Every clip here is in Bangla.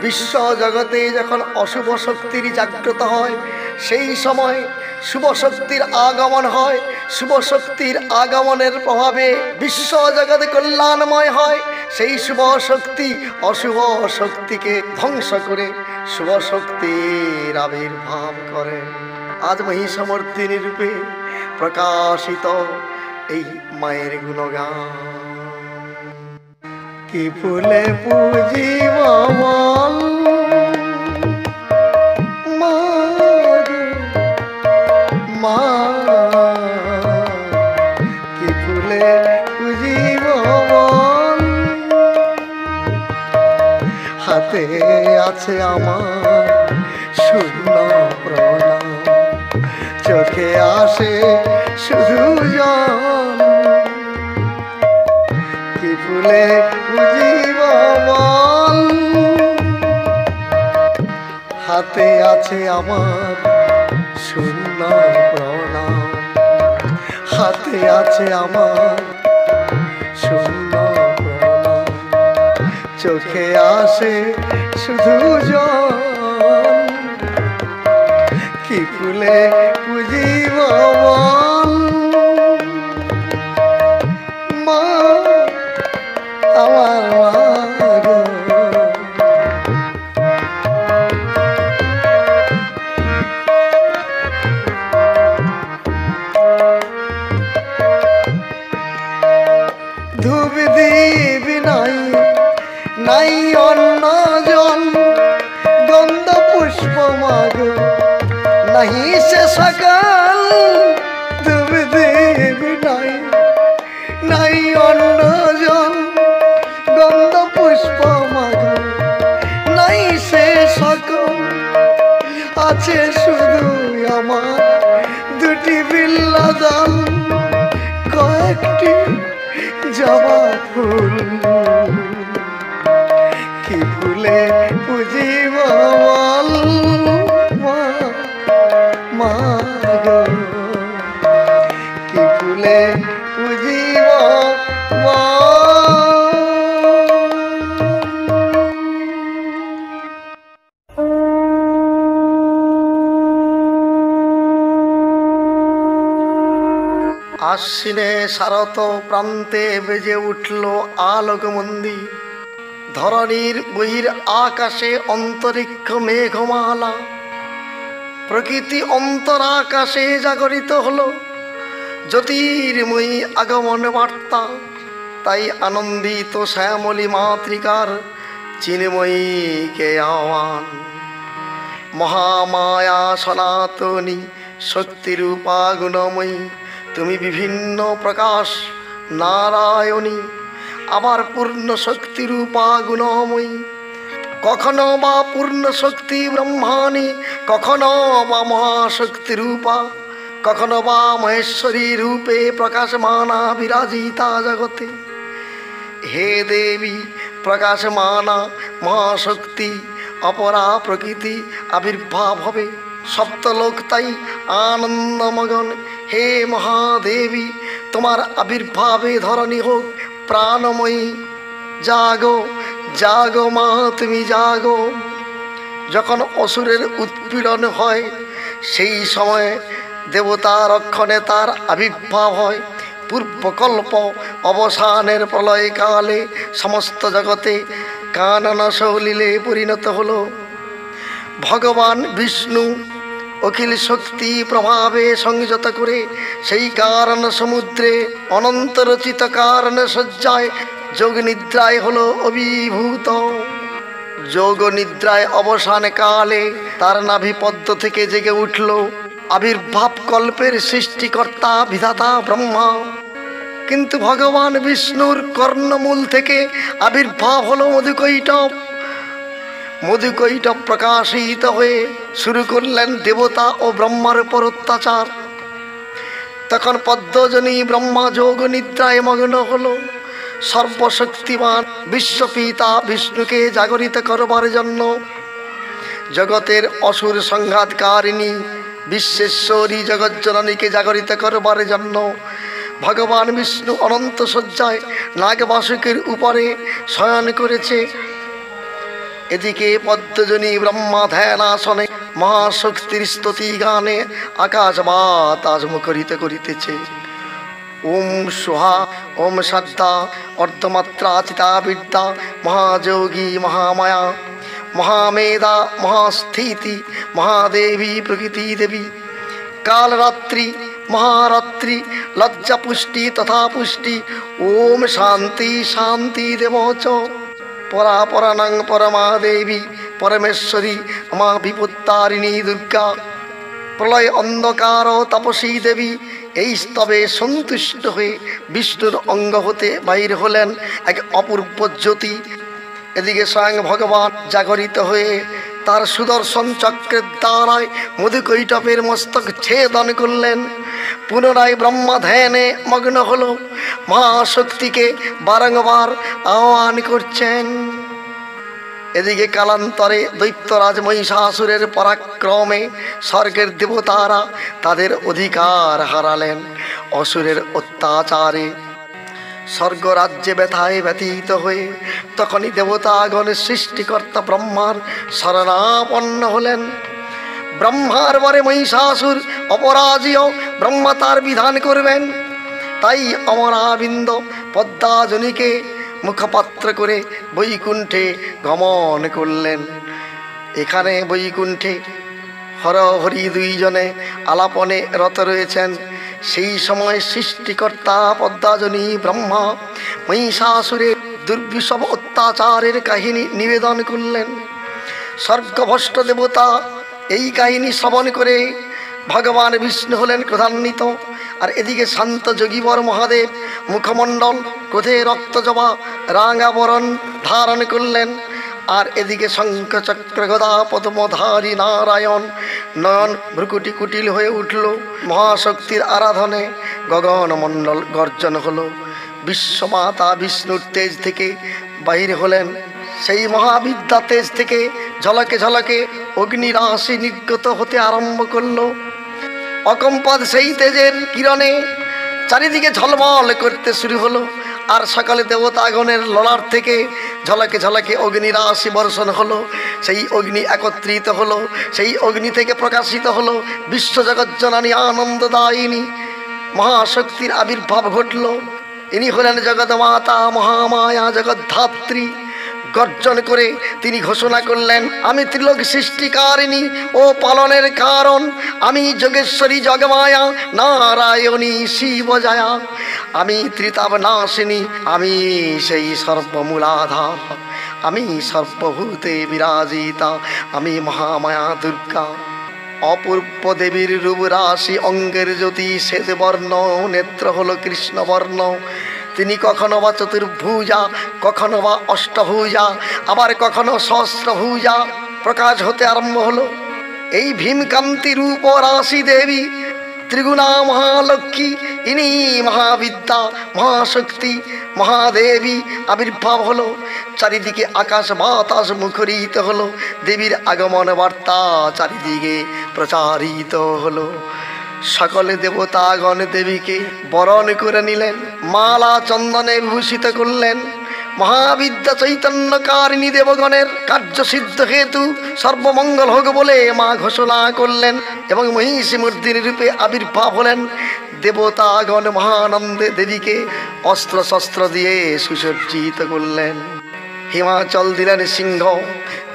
বিশ্ব জগতে যখন অশুভ শক্তির জাগ্রত হয়, সেই সময় শুভ শক্তির আগমন হয়। শুভ শক্তির আগমনের প্রভাবে বিশ্ব জগতে কল্যাণময় হয়। সেই শুভ শক্তি অশুভ শক্তিকে ধ্বংস করে শুভ শক্তির আবির্ভাব করে। আজ মহিষমর্দিনী রূপে প্রকাশিত এই মায়ের গুণগান। কি ফুলে পুজিব বল মা, কি ফুলে পুজিব বল। হাতে আছে আমার শূন্য প্রণাম, চোখে আসে শুধু জল। কি ফুলে পুজিব বল, হাতে আছে আমার শূন্য প্রণাম, হাতে আছে আমার শূন্য প্রণাম, চোখে আসে শুধু জল। কি ফুলে পুজিব বল মা, আমার মা গো। ধূপ দীপ নাই নাই অন্য জন, গন্ধ পুষ্প মাগো নাহি সে সকাল। ধূপ দীপ নাই নাই অন্য জন, গন্ধ পুষ্প মাগো নাই সে সকল। আছে শুধু আমার দুটি বিল্লা দল, কয়েকটি জবা ফুল। কি ফুলে পুজিব বল মা গো, কি ফুলে পুজিব বল। আশ্বিনে শারত প্রান্তে বেজে উঠল আলোকমন্দির। ধরণীর বহির আকাশে অন্তরিক্ষ মেঘমালা, প্রকৃতি অন্তরাকাশে জাগরিত হলো জ্যোতির্ময়ী আগমন বার্তা। তাই আনন্দিত শ্যামলী মাতৃকার চিন্ময়ীকে আহ্বান। মহামায়া সনাতনী শক্তিরূপা গুণময়ী, তুমি বিভিন্ন প্রকাশ নারায়ণী, আবার পূর্ণ শক্তিরূপা গুণময়ী। কখনো বা পূর্ণ শক্তি ব্রহ্মাণী, কখনো বা মহাশক্তিরূপা, কখনো বা মহেশ্বরী রূপে প্রকাশমানা বিরাজিতা জগতে। হে দেবী প্রকাশমানা মহাশক্তি, অপরা প্রকৃতি আবির্ভাব হবে। সপ্তলোক তাই আনন্দমগন। হে মহাদেবী, তোমার আবির্ভাবে ধরণী হোক প্রাণময়ী। জাগো জাগো মা, তুমি জাগো। যখন অসুরের উৎপীড়ন হয়, সেই সময়ে দেবতা রক্ষণে তার আবির্ভাব হয়। পূর্বকল্প অবসানের প্রলয়কালে সমস্ত জগতে কানন সলিলে পরিণত হলো। ভগবান বিষ্ণু অখিল শক্তি প্রভাবে সংযত করে সেই কারণ সমুদ্রে অনন্ত রচিত কারণ সজ্জায় যোগ নিদ্রায় হলো অভিভূত। যোগ নিদ্রায় অবসান কালে তার নাভিপদ্ম থেকে জেগে উঠল আবির্ভাব কল্পের সৃষ্টিকর্তা বিধাতা ব্রহ্মা। কিন্তু ভগবান বিষ্ণুর কর্ণমূল থেকে আবির্ভাব হলো মধুকৈটব। মধুকৈটব প্রকাশিত হয়ে শুরু করলেন দেবতা ও ব্রহ্মার উপর অত্যাচার। তখন পদ্মজনী ব্রহ্মা যোগ নিদ্রায় মগ্ন হলো। সর্বশক্তিমান বিশ্বপিতা বিষ্ণুকে জাগরিত করবার জন্য, জগতের অসুর সংঘাতকারিণী বিশ্বেশ্বরী জগজ্জননীকে জাগরিত করবার জন্য ভগবান বিষ্ণু অনন্ত শয্যায় নাগবাসুকের উপরে শয়ন করেছে। এদিকে পদ্মজনী ব্রহ্মা ধ্যানাসনে মহাশক্তির স্তুতি গানে আকাশ বাতাস মুখরিত করিতেছে। ওম সোহা, ওম শ্রদ্ধা, অর্ধমাত্রা চিতা বিদ্যা, মহাযোগী মহামায়া, মহামেধা, মহাস্থিতি, মহাদেবী প্রকৃতি দেবী, কালরাত্রি, মহারাত্রি, লজ্জা পুষ্টি তথা পুষ্টি। ওম শান্তি শান্তি দেবচ পরাপরাণং পরমা দেবী পরমেশ্বরী মা বিপত্তারিণী দুর্গা, প্রলয় অন্ধকার তপসী দেবী। এই স্তবে সন্তুষ্ট হয়ে বিষ্ণুর অঙ্গ হতে বাহির হলেন এক অপূর্ব জ্যোতি। এদিকে স্বয়ং ভগবান জাগরিত হয়ে তার সুদর্শন চক্রের দ্বারায় মধুকৈটপের মস্তক ছেদন করলেন। পুনরায় ব্রহ্মা ধ্যানে মগ্ন হল, মহাশক্তিকে বারংবার আহ্বান করছেন। এদিকে কালান্তরে দৈত্যরাজ মহিষাসুরের পরাক্রমে স্বর্গের দেবতারা তাদের অধিকার হারালেন। অসুরের অত্যাচারে স্বর্গরাজ্যে ব্যথায় ব্যথিত হয়ে তখনই দেবতাগণের সৃষ্টিকর্তা ব্রহ্মার শরণাপন্ন হলেন। ব্রহ্মার বরে মহিষাসুর অপরাজীয়, ব্রহ্মা তার বিধান করবেন। তাই অমরাবিন্দ পদ্মাজনীকে মুখপাত্র করে বৈকুণ্ঠে গমন করলেন। এখানে বৈকুণ্ঠে হরহরি দুইজনে আলাপনে রত রয়েছেন। সেই সময় সৃষ্টিকর্তা পদ্মাজনী ব্রহ্মা মহিষাসুরের দুর্বিষম অত্যাচারের কাহিনী নিবেদন করলেন। স্বর্গভ্রষ্ট দেবতা এই কাহিনী শ্রবণ করে ভগবান বিষ্ণু হলেন ক্রোধান্বিত। আর এদিকে শান্ত যোগীবর মহাদেব মুখমণ্ডল ক্রোধে রক্তজবা রাঙাবরণ ধারণ করলেন। আর এদিকে শঙ্খ চক্র গদা পদ্মধারী নারায়ণ নয়ন ভ্রুকুটি কুটিল হয়ে উঠল। মহাশক্তির আরাধনে গগনমণ্ডল গর্জন হলো। বিশ্বমাতা বিষ্ণুর তেজ থেকে বাহির হলেন। সেই মহাবিদ্যা তেজ থেকে ঝলকে ঝলকে অগ্নিরাশি নির্গত হতে আরম্ভ করলো। অকম্পদ সেই তেজের কিরণে চারিদিকে ঝলমল করতে শুরু হলো। আর সকালে দেবতাগণের ললাট থেকে ঝলকে ঝলকে অগ্নিরাশি বর্ষণ হলো। সেই অগ্নি একত্রিত হলো, সেই অগ্নি থেকে প্রকাশিত হলো বিশ্বজগজ্জননী আনন্দদায়িনী মহাশক্তির আবির্ভাব ঘটল। ইনি হলেন জগৎমাতা মহামায়া জগদ্ধাত্রী। গর্জন করে তিনি ঘোষণা করলেন, আমি ত্রিলোক সৃষ্টিকারিণী ও পালনের কারণ, আমি যোগেশ্বরী জগমায়া নারায়ণী শিবজয়া, আমি ত্রিতাব নাশিনী, আমি সেই সর্বমূলাধার, আমি সর্বভূতে বিরাজিতা, আমি মহামায়া দুর্গা। অপূর্ব দেবীর রূপ রাশি, অঙ্গের জ্যোতি শ্বেতবর্ণ, নেত্র হলো কৃষ্ণবর্ণ। তিনি কখনো বা চতুর্ভুজা, কখনো বা অষ্টভুজা, আবার কখনো সহস্রভুজা প্রকাশ হতে আরম্ভ হলো। এই ভীমকান্তি রূপ রাশি দেবী ত্রিগুণা মহালক্ষ্মী, ইনি মহাবিদ্যা মহাশক্তি মহাদেবী আবির্ভাব হলো। চারিদিকে আকাশ বাতাস মুখরিত হলো। দেবীর আগমন বার্তা চারিদিকে প্রচারিত হলো। সকলে দেবতাগণ দেবীকে বরণ করে নিলেন, মালা চন্দনে ভূষিত করলেন। মহাবিদ্যা চৈতন্যকারিণী দেবগণের কার্যসিদ্ধ হেতু সর্বমঙ্গল হোক বলে মা ঘোষণা করলেন এবং মহিষীমূর্তিনী রূপে আবির্ভাব হলেন। দেবতাগণ মহানন্দে দেবীকে অস্ত্র শস্ত্র দিয়ে সুসজ্জিত করলেন। হিমাচল দিলেন সিংহ,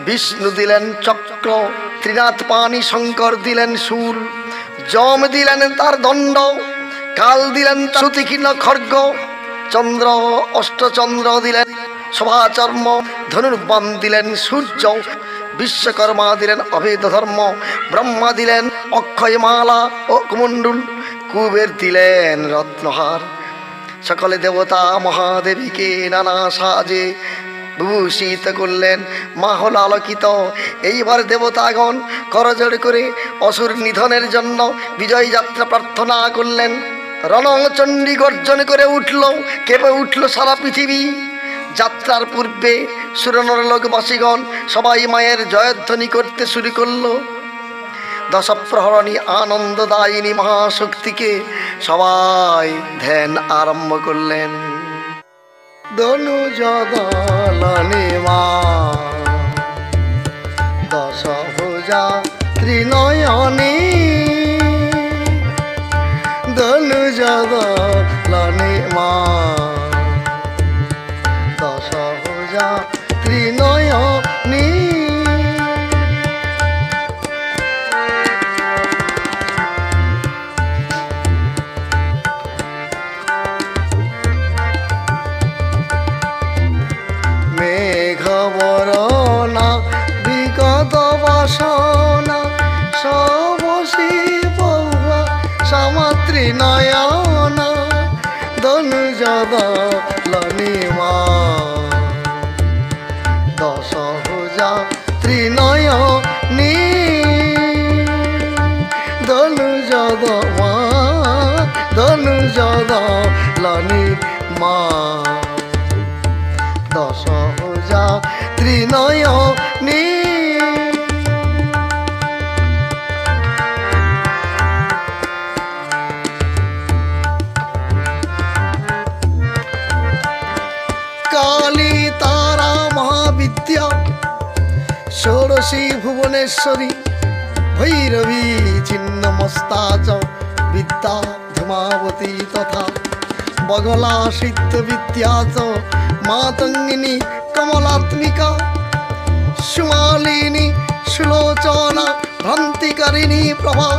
বিষ্ণু দিলেন চক্র, ত্রিনাথ পানি শঙ্কর দিলেন শূল, যম দিলেন তার দণ্ড, কাল দিলেন শ্রুতিকীর্ণ খড়গ, চন্দ্র অষ্টচন্দ্র দিলেন শোভাচর্ম, ধনুর্বাণ দিলেন সূর্য, বিশ্বকর্মা দিলেন অভেদ ধর্ম, ব্রহ্মা দিলেন অক্ষয়মালা ও কুমণ্ডুল, কুবের দিলেন রত্নহার। সকলে দেবতা মহাদেবীকে নানা সাজে বিভূষিত করলেন। মা হল আলোকিত। এইবার দেবতাগণ করজোড় করে অসুর নিধনের জন্য বিজয় যাত্রা প্রার্থনা করলেন। রণচণ্ডী গর্জন করে উঠল, কেঁপে উঠল সারা পৃথিবী। যাত্রার পূর্বে সুরনর লোকবাসীগণ সবাই মায়ের জয়ধ্বনি করতে শুরু করলো। দশপ্রহরণী আনন্দদায়িনী মহাশক্তিকে সবাই ধ্যান আরম্ভ করলেন। ধনুজদলনে মা দশভুজা ত্রিনয়নী, ধনুজদলনে মা দশভুজা ত্রিনয়নী। মেঘবরণা বিগত বাসনা সবসী বহুয়া সামাত্রী নয়না, ধনুজদলনে মা দশভুজা ত্রিনয়নী, ধনুজদলনে মা দশভুজা ত্রিনয়নী। কালী তারা মহাবিদ্যা ষোড়শী ভুবনেশ্বরী, ভৈরবী ছিন্নমস্তা চ বিদ্যা ধূমাবতী তথা বগলা সিদ্ধ বিদ্যা চ মাতঙ্গিনী কমলাত্মিকা, সুমালিনী সুলোচনা ভ্রান্তিকারিণী প্রভা,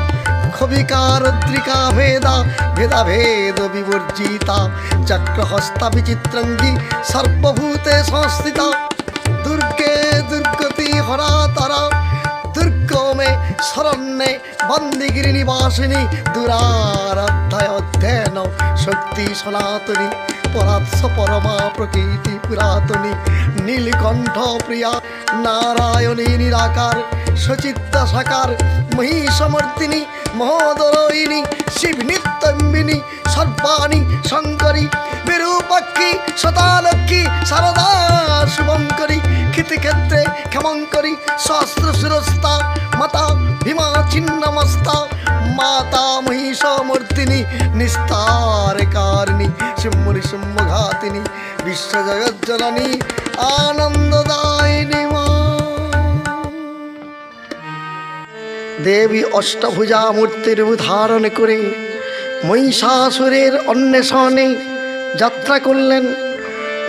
ক্ষবিকারদ্রিকা ভেদা ভেদা ভেদ বিবর্জিতা, চক্রহস্তা বিচিত্রঙ্গী সর্বভূতে সংস্থিতা, দুর্গে দুর্গতি হরা তারা, দুর্গমে শরণ্যে বন্দিগিরি নিবাসিনী, দুরারাধ্যায় অধ্যয়ন শক্তি সনাতনী, পরাৎস পরমা প্রকৃতি পুরাতনী, নীলকণ্ঠ প্রিয়া নারায়ণী নিরাকার, সচিত্তা সাকার মহিষমর্দিনী মহোদরয়িনী, শিব নিত্যম্বিনী সর্বাণী শঙ্করী, বিরূপাক্ষী শতালক্ষ্মী শারদা শুভঙ্করী, ক্ষিতিক্ষেত্রে ক্ষমঙ্করী সহস্র শিরস্তা, মাতা ভীমা ছিন্নমস্তা, মাতা মহিষমর্দিনী নিস্তারকারিণী, সিম্মরি সিম্মঘাতিনী, বিশ্বজগজ্জননী আনন্দদায়িনী মা। দেবী অষ্টভুজা মূর্তির ধারণ করে মহিষাসুরের অন্বেষণে যাত্রা করলেন।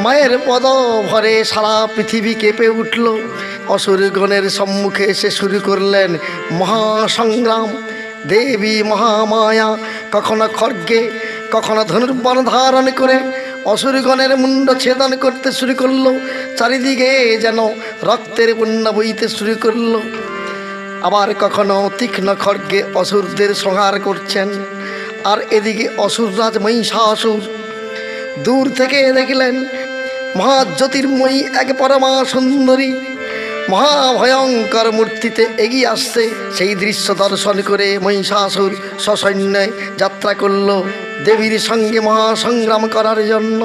মায়ের পদ ভরে সারা পৃথিবী কেঁপে উঠল। অসুরগণের সম্মুখে এসে শুরু করলেন মহাসংগ্রাম। দেবী মহামায়া কখনো খড়গে কখনো ধনুর্বাণ ধারণ করে অসুরগণের মুন্ড ছেদন করতে শুরু করলো। চারিদিকে যেন রক্তের বন্যা বইতে শুরু করলো। আবার কখনো তীক্ষ্ণ খড়গে অসুরদের সংহার করছেন। আর এদিকে অসুররাজ মহিষাসুর দূর থেকে দেখলেন মহাজ্যোতির্ময়ী এক পরমা সুন্দরী মহাভয়ঙ্কর মূর্তিতে এগিয়ে আসছে। সেই দৃশ্য দর্শন করে মহিষাসুর সসৈন্যে যাত্রা করল দেবীর সঙ্গে মহাসংগ্রাম করার জন্য।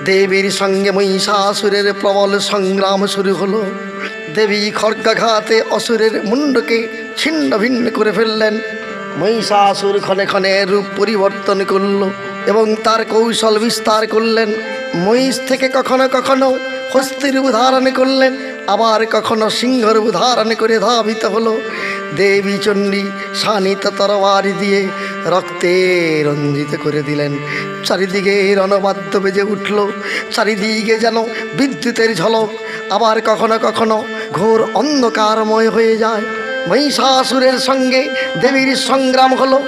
দেবীর সঙ্গে মহিষাসুরের প্রবল সংগ্রাম শুরু হলো। দেবী খড়গাঘাতে অসুরের মুন্ডকে ছিন্ন ভিন্ন করে ফেললেন। মহিষাসুর ক্ষণে ক্ষণে রূপ পরিবর্তন করল এবং তার কৌশল বিস্তার করলেন। মহিষ থেকে কখনো কখনো হস্তির রূপ ধারণ করলেন, আবার কখনো সিংহ রূপ ধারণ করে ধাবিত হলো। দেবী চণ্ডী শানিত তরবারি দিয়ে রক্তে রঞ্জিত করে দিলেন। চারিদিকে রণবাদ্য বেজে উঠল, চারিদিকে যেন বিদ্যুতের ঝলক। আবার কখনো কখনো ঘোর অন্ধকারময় হয়ে যায়। মহিষাসুরের সঙ্গে দেবীর সংগ্রাম হলো।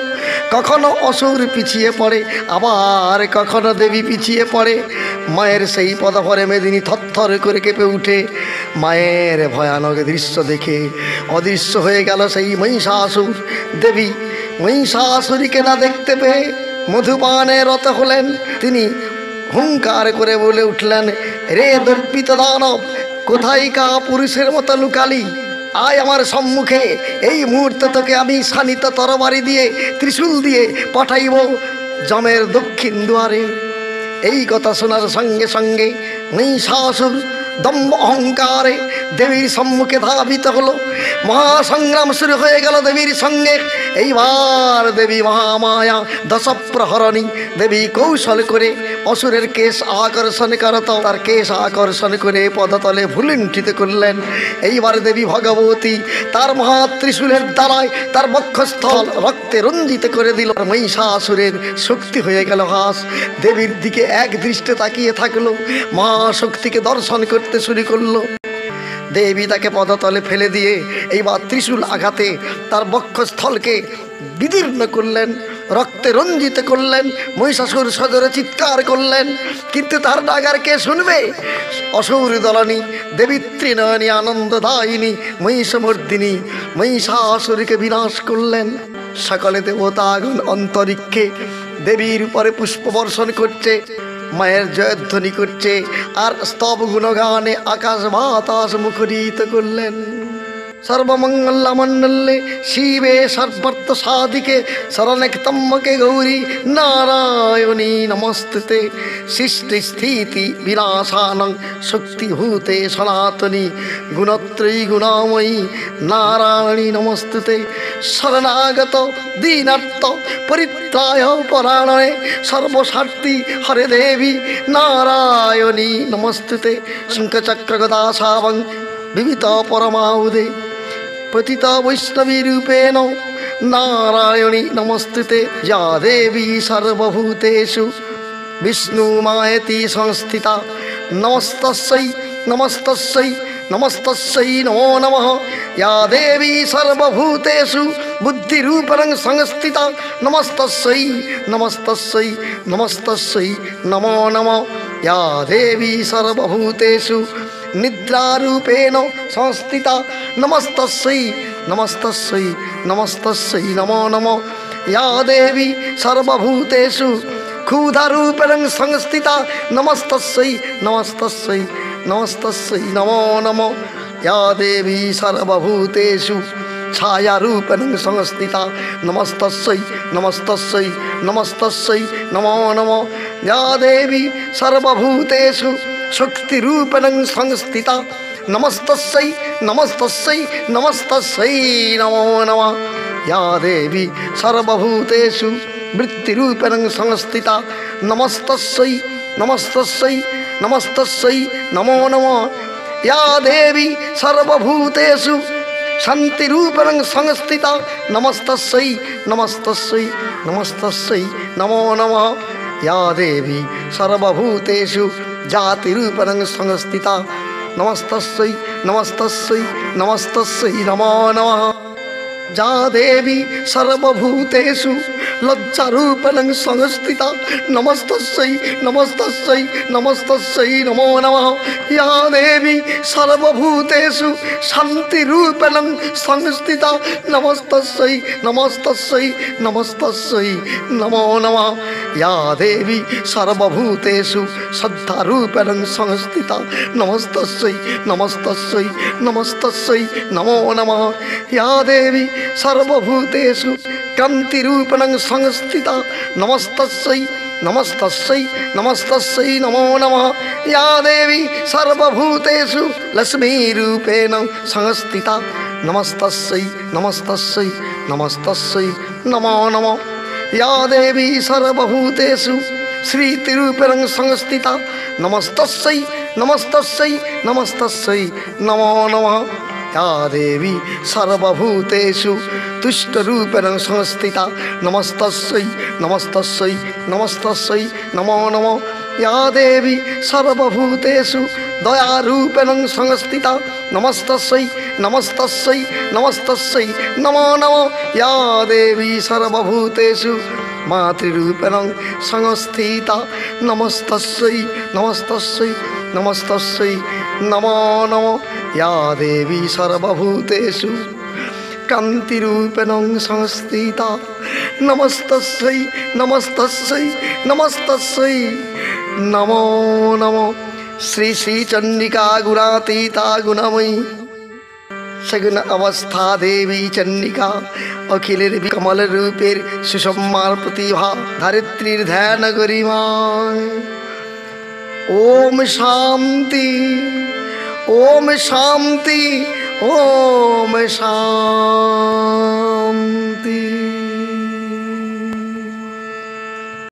কখনো অসুর পিছিয়ে পড়ে, আবার কখনো দেবী পিছিয়ে পড়ে। মায়ের সেই পদভরে মেদিনী থরথর করে কেঁপে উঠে। মায়ের ভয়ানক দৃশ্য দেখে অদৃশ্য হয়ে গেল সেই মহিষাসুর। দেবী মহিষাসুরীকে না দেখতে পেয়ে মধুপানে রত হলেন। তিনি হুঙ্কার করে বলে উঠলেন, রে দর্পিত দানব, কোথায় কা পুরুষের মতো লুকালি? আয় আমার সম্মুখে, এই মুহূর্তে তোকে আমি শানিত তরবারি দিয়ে ত্রিশূল দিয়ে পাঠাইব যমের দক্ষিণ দুয়ারে। এই কথা শোনার সঙ্গে সঙ্গে মহিষাসুর দম্ভ অহংকারে দেবীর সম্মুখে ধাবিত হলো। মহাসংগ্রাম শুরু হয়ে গেল দেবীর সঙ্গে। এইবার দেবী মহামায়া দশপ্রহরণী দেবী কৌশল করে অসুরের কেশ আকর্ষণ করত, তার কেশ আকর্ষণ করে পদতলে ভুলুণ্ঠিত করলেন। এইবার দেবী ভগবতী তার মহাত্রিশূলের দ্বারায় তার বক্ষস্থল রক্তে রঞ্জিত করে দিল। মহিষাসুরের শক্তি হয়ে গেল হ্রাস। দেবীর দিকে এক দৃষ্টে তাকিয়ে থাকলো, মহাশক্তিকে দর্শন করতে শুরু করলো। দেবী তাকে পদতলে ফেলে দিয়ে এইবার ত্রিশূল আঘাতে তার বক্ষস্থলকে বিদীর্ণ করলেন, রক্তে রঞ্জিত করলেন। মহিষাসুর সজোরে চিৎকার করলেন, কিন্তু তার ডাগার কে শুনবে? অসুর দলনী দেবী ত্রিনয়নী আনন্দদায়িনী মহিষমর্দিনী মহিষাসুরকে বিনাশ করলেন। সকলে দেবতাগণ অন্তরিক্ষে দেবীর উপরে পুষ্প বর্ষণ করছে, মায়ের জয়ধ্বনি করছে, আর স্তব গুণগানে আকাশ বাতাস মুখরিত করলেন। সর্বমঙ্গল মণ্ডলে শিবে সর্বার্থ সাধিকে শরণেকতম্বকে গৌরী নারায়ণী নমস্তুতে। সৃষ্টি স্থিতি বিনাশানং শক্তিভূতে সনাতনী গুণত্রয়ী গুণাময়ী নারায়ণী নমস্তুতে। শরণাগত দীনার্থ পরিত্রায় পরায়ণে সর্বস্বার্থী হরে দেবী নারায়ণী নমস্তুতে। শঙ্খচক্র গদা শাবং বিবিত পরমাউদে পতিত বৈষ্ণবী রূপেণ নারায়ণী নমস্তুতে। যা দেবী সর্বভূতেষু বিষ্ণু মায়েতি সংস্থিতা নমস্তস্যৈ নমস্তস্যৈ নমস্তস্যৈ নমো নমঃ। या देवी सर्वभूतेषु बुद्धिरूपेण संस्थिता नमस्तस्यै नमस्तस्यै नमस्तस्यै नमो नमः। या देवी सर्वभूतेषु निद्रारूपेण संस्थिता नमस्तस्यै नमस्तस्यै नमस्तस्यै नमो नमः। या देवी सर्वभूतेषु क्षुधारूपेण संस्थिता नमस्तस्यै नमस्तस्यै नमस्तस्यै नमो नमः। या देवी सर्वभूतेषु छायारूपेण संस्थिता नमस्तस्यै नमस्तस्यै नमस्तस्यै नमो नमः। या देवी सर्वभूतेषु शक्तिरूपेण संस्थिता नमस्तस्यै नमस्तस्यै नमस्तस्यै नमो नमः। या देवी सर्वभूतेषु वृत्तिरूपेण संस्थिता नमस्तस्यै नमस्तस्यै नमस्तस्यै नमो नमः। या देवी सर्वभूतेषु शान्तिरूपेण संस्थिता नमस्तस्यै नमस्तस्यै नमस्तस्यै नमो नमः। या देवी सर्वभूतेषु जातिरूपेण संस्थिता नमस्तस्यै नमस्तस्यै नमस्तस्यै नमो नमः। या देवी सर्वभूतेषु लज्जारूपेण संस्थिता नमस्तस्यै नमस्तस्यै नमस्तस्यै नमो नमः। या देवी सर्वभूतेषु शान्तिरूपेण संस्थिता नमस्तस्यै नमस्तस्यै नमस्तस्यै नमो नमः। या देवी सर्वभूतेषु श्रद्धारूपेण संस्थिता नमस्तस्यै नमस्तस्यै नमस्तस्यै नमो नमः। या देवी सर्वभूतेषु कान्तिरूपेण संस्थिता नमस्तस्यै नमस्तस्यै नमस्तस्यै नमो नमः। या देवी सर्वभूतेषु लक्ष्मीरूपेण संस्थिता नमस्तस्यै नमस्तस्यै नमस्तस्यै नमो नमः। या देवी सर्वभूतेषु श्रीतिरूपेण संस्थिता नमस्तस्यै नमस्तस्यै नमस्तस्यै नमो नमः। या देवी सर्वभूतेषु तुष्टरूपेण संस्थिता नमस्तस्यै नमस्तस्यै नमस्तस्यै नमो नमः। या देवी सर्वभूतेषु दयारूपेण संस्थिता नमस्तस्यै नमस्तस्यै नमस्तस्यै नमो नमः। या देवी सर्वभूतेषु मातृरूपेण संस्थिता नमस्तस्यै नमस्तस्यै नमस्तस्यै नमो नमः। या देवी सर्वभूतेषु कान्तिरूपेण संस्थिता नमस्तस्यै नमस्तस्यै नमस्तस्यै नमो नमः। श्री श्री चंडिका गुणातीता गुणमयी सगुन अवस्था देवी चंडिका अखिलेर कमल रूपेर सुषमार प्रतिभा धरित्रीर ध्यान गरिमाय ओम शांति ओम शांति ओम शांति।